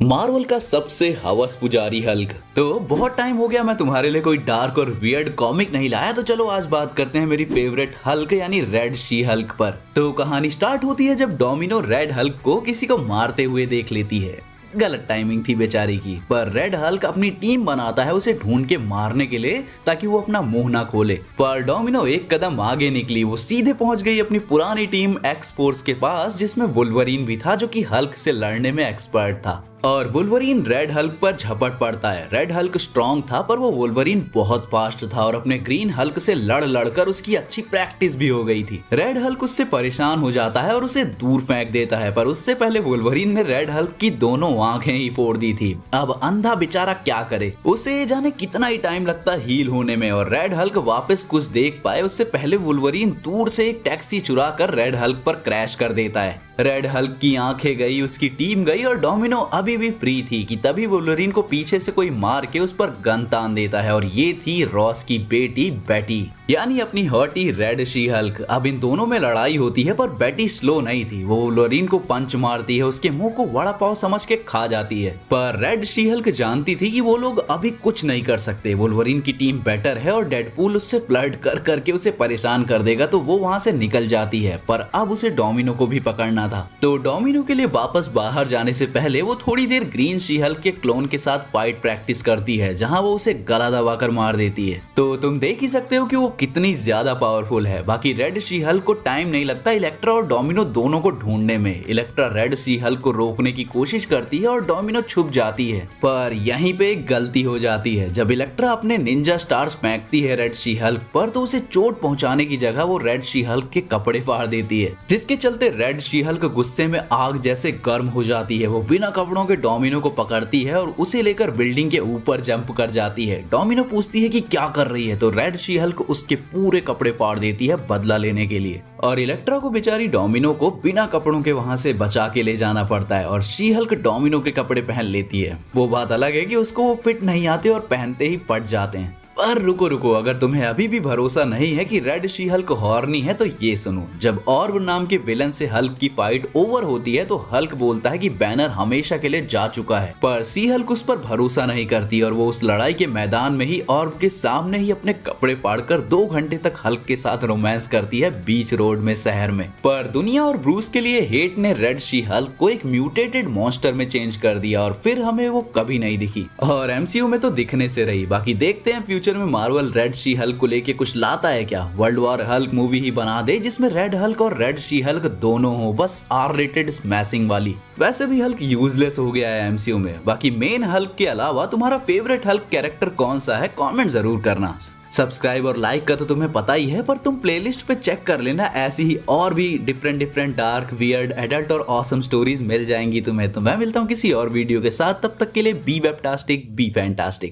Marvel का सबसे हवस पुजारी हल्क। तो बहुत टाइम हो गया मैं तुम्हारे लिए कोई डार्क और वियर्ड कॉमिक नहीं लाया, तो चलो आज बात करते हैं मेरी फेवरेट हल्क यानी रेड शी हल्क पर। तो कहानी स्टार्ट होती है जब डोमिनो रेड हल्क को किसी को मारते हुए देख लेती है। गलत टाइमिंग थी बेचारी की, पर रेड हल्क अपनी टीम बनाता है उसे ढूंढ के मारने के लिए ताकि वो अपना मुंह ना खोले। पर डोमिनो एक कदम आगे निकली, वो सीधे पहुंच गई अपनी पुरानी टीम एक्स फोर्स के पास, जिसमें वुल्वरीन भी था जो कि हल्क से लड़ने में एक्सपर्ट था। और वुल्वरीन रेड हल्क पर झपट पड़ता है। रेड हल्क स्ट्रॉन्ग था पर वो वुल्वरीन बहुत फास्ट था और अपने ग्रीन हल्क से लड़ लड़कर उसकी अच्छी प्रैक्टिस भी हो गई थी। रेड हल्क उससे परेशान हो जाता है और उसे दूर फेंक देता है, पर उससे पहले वुल्वरीन ने रेड हल्क की दोनों आंखें ही फोड़ दी थी। अब अंधा बेचारा क्या करे, उसे जाने कितना ही टाइम लगता हील होने में। और रेड हल्क वापस कुछ देख पाए उससे पहले वुल्वरीन दूर से एक टैक्सी चुरा कर रेड हल्क पर क्रैश कर देता है। रेड हल्क की आंखें गई, उसकी टीम गई और डोमिनो अभी भी फ्री थी कि तभी वुल्वरीन को पीछे से कोई मार के उस पर गन तान देता है। और ये थी रॉस की बेटी बेटी, यानी अपनी हॉटी रेड शी हल्क। अब इन दोनों में लड़ाई होती है पर बेटी स्लो नहीं थी, वो वुल्वरीन को पंच मारती है, उसके मुंह को वड़ा पाव समझ के खा जाती है। पर रेड शी हल्क जानती थी कि वो लोग अभी कुछ नहीं कर सकते, वुल्वरीन की टीम बेटर है और डेडपूल उससे फ्लर्ट कर करके उसे परेशान कर देगा, तो वो वहां से निकल जाती है। पर अब उसे डोमिनो को भी पकड़ना था, तो डोमिनो के लिए वापस बाहर जाने से पहले वो थोड़ी देर ग्रीन शी हल्क के क्लोन के साथ फाइट प्रैक्टिस करती है, जहां वो उसे गला दबाकर मार देती है। तो तुम देख ही सकते हो कि वो कितनी ज्यादा पावरफुल है। बाकी रेड शी हल्क को टाइम नहीं लगता इलेक्ट्रा और डोमिनो दोनों को ढूंढने में। इलेक्ट्रा रेड शी हल्क को रोकने की कोशिश करती है और डोमिनो छुप जाती है, पर यहीं पे एक गलती हो जाती है। जब इलेक्ट्रा अपने निंजा स्टार्स फेंकती है रेड शी हल्क पर, तो उसे चोट पहुंचाने की जगह वो रेड शी हल्क के कपड़े फाड़ देती है, जिसके चलते रेड शी हल्क गुस्से में आग जैसे गर्म हो जाती है। वो बिना कपड़ों के डोमिनो को पकड़ती है और उसे लेकर बिल्डिंग के ऊपर जंप कर जाती है। डोमिनो पूछती है कि क्या कर रही है, तो रेड शी हल्क उसके पूरे कपड़े फाड़ देती है बदला लेने के लिए। और इलेक्ट्रा को बेचारी डोमिनो को बिना कपड़ों के वहां से बचा के ले जाना पड़ता है और शी हल्क डोमिनो के कपड़े पहन लेती है। वो बात अलग है कि उसको वो फिट नहीं आते और पहनते ही पट जाते हैं। पर रुको रुको, अगर तुम्हें अभी भी भरोसा नहीं है कि रेड शी हल्क हॉर्नी है तो ये सुनो। जब ऑर्ब नाम के विलन से हल्क की फाइट ओवर होती है तो हल्क बोलता है कि बैनर हमेशा के लिए जा चुका है, पर शी हल्क उस पर भरोसा नहीं करती और वो उस लड़ाई के मैदान में ही ऑर्ब के सामने ही अपने कपड़े फाड़कर 2 घंटे तक हल्क के साथ रोमांस करती है बीच रोड में शहर में। पर दुनिया और ब्रूस के लिए हेट ने रेड शी हल्क को एक म्यूटेटेड मॉन्स्टर में चेंज कर दिया और फिर हमें वो कभी नहीं दिखी और एमसीयू में तो दिखने से रही। बाकी देखते हैं फ्यूचर में मार्वल रेड शी हल्क को लेके कुछ लाता है क्या। वर्ल्ड वॉर हल्क मूवी ही बना दे जिसमें रेड हल्क और रेड शी हल्क दोनों हो, बस आर रेटेड स्मैशिंग वाली। वैसे भी हल्क यूजलेस हो गया है एमसीयू में। बाकी मेन हल्क के अलावा तुम्हारा फेवरेट हल्क कैरेक्टर कौन सा है, कमेंट जरूर करना। सब्सक्राइब और लाइक का तो तुम्हें पता ही है, पर तुम प्लेलिस्ट पे चेक कर लेना, ऐसी ही और भी डिफरेंट डार्क वियर्ड एडल्ट और ऑसम स्टोरीज मिल जाएंगी तुम्हें। तो मैं मिलता हूँ किसी और वीडियो के साथ, तब तक के लिए बी वेबटास्टिक बी फैंटास्टिक।